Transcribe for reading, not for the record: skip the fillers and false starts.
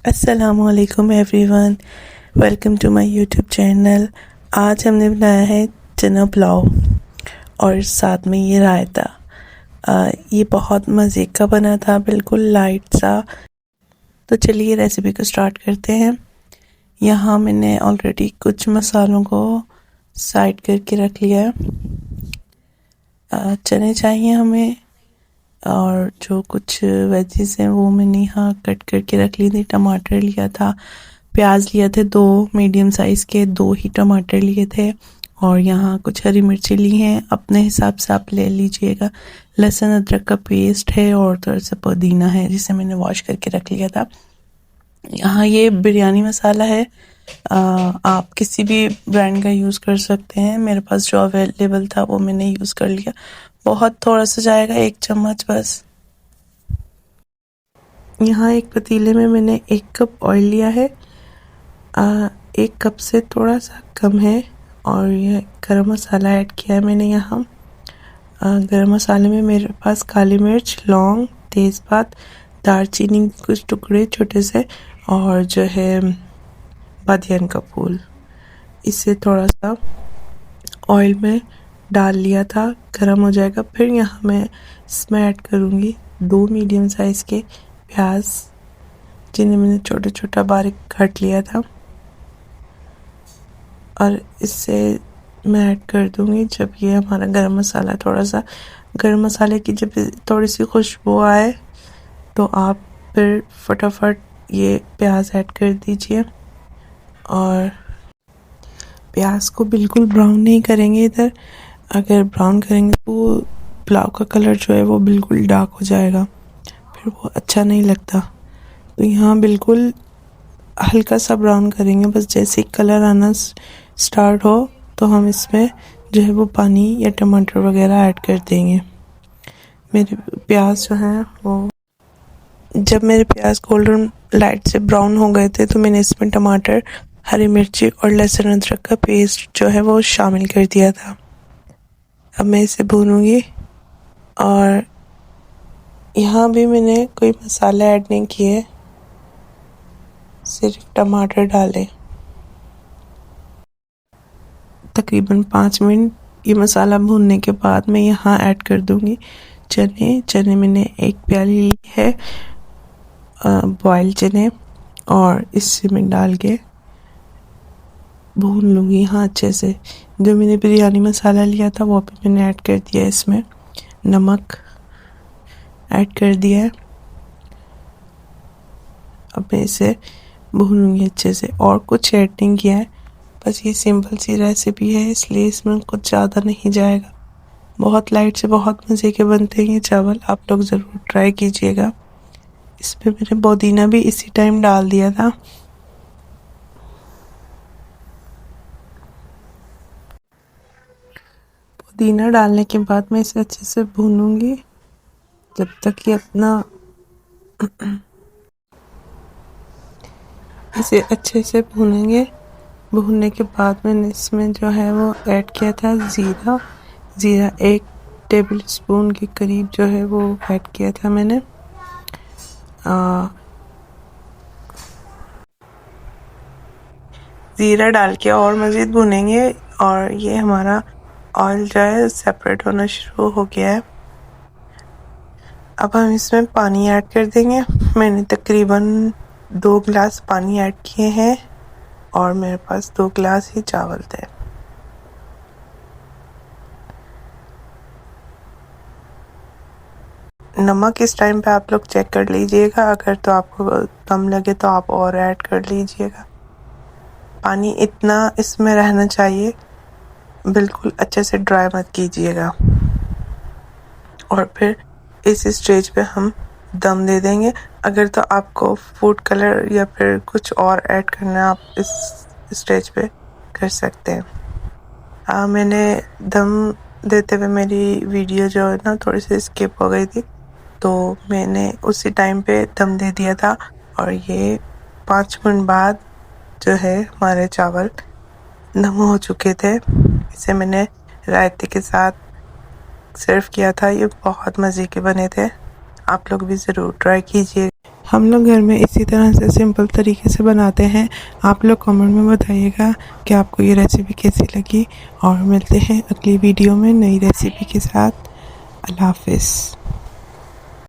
अस्सलामुअलैकुम everyone, welcome to my YouTube channel. आज हमने बनाया है चना पुलाव और साथ में ये रायता। ये बहुत मज़े का बना था, बिल्कुल लाइट सा। तो चलिए रेसिपी को स्टार्ट करते हैं। यहाँ मैंने ऑलरेडी कुछ मसालों को साइड करके रख लिया है। चने चाहिए हमें, और जो कुछ वेजीज हैं वो मैंने यहाँ कट करके रख ली थी। टमाटर लिया था, प्याज लिए थे 2 मीडियम साइज़ के, 2 ही टमाटर लिए थे, और यहाँ कुछ हरी मिर्ची ली हैं, अपने हिसाब से आप ले लीजिएगा। लहसुन अदरक का पेस्ट है और थोड़ा सा पुदीना है जिसे मैंने वॉश करके रख लिया था। यहाँ ये बिरयानी मसाला है, आप किसी भी ब्रांड का यूज़ कर सकते हैं। मेरे पास जो अवेलेबल था वो मैंने यूज़ कर लिया। बहुत थोड़ा सा जाएगा, 1 चम्मच बस। यहाँ एक पतीले में मैंने 1 कप ऑयल लिया है, 1 कप से थोड़ा सा कम है, और यह गरम मसाला ऐड किया है मैंने यहाँ। गरम मसाले में मेरे पास काली मिर्च, लौंग, तेज़पात, दालचीनी के कुछ टुकड़े छोटे से, और जो है बादियान का फूल, इसे थोड़ा सा ऑयल में डाल लिया था। गरम हो जाएगा, फिर यहाँ मैं इसमें ऐड करूँगी 2 मीडियम साइज़ के प्याज, जिन्हें मैंने छोटा छोटा बारीक काट लिया था, और इससे मैं ऐड कर दूँगी जब ये हमारा गरम मसाला थोड़ा सा, गरम मसाले की जब थोड़ी सी खुशबू आए तो आप फिर फटाफट ये प्याज ऐड कर दीजिए। और प्याज को बिल्कुल ब्राउन नहीं करेंगे इधर, अगर ब्राउन करेंगे तो पुलाव का कलर जो है वो बिल्कुल डार्क हो जाएगा, फिर वो अच्छा नहीं लगता। तो यहाँ बिल्कुल हल्का सा ब्राउन करेंगे, बस जैसे ही कलर आना स्टार्ट हो तो हम इसमें जो है वो पानी या टमाटर वगैरह ऐड कर देंगे। मेरे प्याज जो हैं वो, जब मेरे प्याज गोल्डन लाइट से ब्राउन हो गए थे तो मैंने इसमें टमाटर, हरी मिर्ची और लहसुन अदरक का पेस्ट जो है वो शामिल कर दिया था। अब मैं इसे भूनूंगी, और यहाँ भी मैंने कोई मसाला ऐड नहीं किए, सिर्फ टमाटर डाले। तकरीबन 5 मिनट ये मसाला भूनने के बाद मैं यहाँ ऐड कर दूँगी चने मैंने 1 प्याली ली है, बॉयल चने, और इसे मैं डाल के भून लूँगी यहाँ अच्छे से। जो मैंने बिरयानी मसाला लिया था वो भी मैंने ऐड कर दिया है, इसमें नमक ऐड कर दिया है। अब मैं इसे भूनूंगी अच्छे से, और कुछ ऐड नहीं किया है, बस ये सिंपल सी रेसिपी है इसलिए इसमें कुछ ज़्यादा नहीं जाएगा। बहुत लाइट से बहुत मज़े के बनते हैं ये चावल, आप लोग ज़रूर ट्राई कीजिएगा। इसमें मैंने पुदीना भी इसी टाइम डाल दिया था। पुदीना डालने के बाद मैं इसे अच्छे से भूनूंगी जब तक ये अपना इसे अच्छे से भूनने के बाद मैंने इसमें जो है वो ऐड किया था ज़ीरा 1 टेबल स्पून के करीब जो है वो ऐड किया था मैंने। ज़ीरा डाल के और मज़ीद भुनेंगे, और ये हमारा ऑयल जो है सेपरेट होना शुरू हो गया है। अब हम इसमें पानी ऐड कर देंगे। मैंने तकरीबन 2 गिलास पानी ऐड किए हैं, और मेरे पास 2 गिलास ही चावल थे। नमक इस टाइम पे आप लोग चेक कर लीजिएगा, अगर तो आपको कम लगे तो आप और ऐड कर लीजिएगा। पानी इतना इसमें रहना चाहिए, बिल्कुल अच्छे से ड्राई मत कीजिएगा। और फिर इस स्टेज पे हम दम दे देंगे। अगर तो आपको फूड कलर या फिर कुछ और ऐड करना है, आप इस स्टेज पे कर सकते हैं। मैंने दम देते हुए मेरी वीडियो जो है ना थोड़ी सी स्किप हो गई थी, तो मैंने उसी टाइम पे दम दे दिया था, और ये 5 मिनट बाद जो है हमारे चावल नम हो चुके थे। इसे मैंने रायते के साथ सर्व किया था, ये बहुत मज़े के बने थे। आप लोग भी ज़रूर ट्राई कीजिए। हम लोग घर में इसी तरह से सिंपल तरीके से बनाते हैं। आप लोग कमेंट में बताइएगा कि आपको ये रेसिपी कैसी लगी, और मिलते हैं अगली वीडियो में नई रेसिपी के साथ। अल्लाह हाफ़िज़।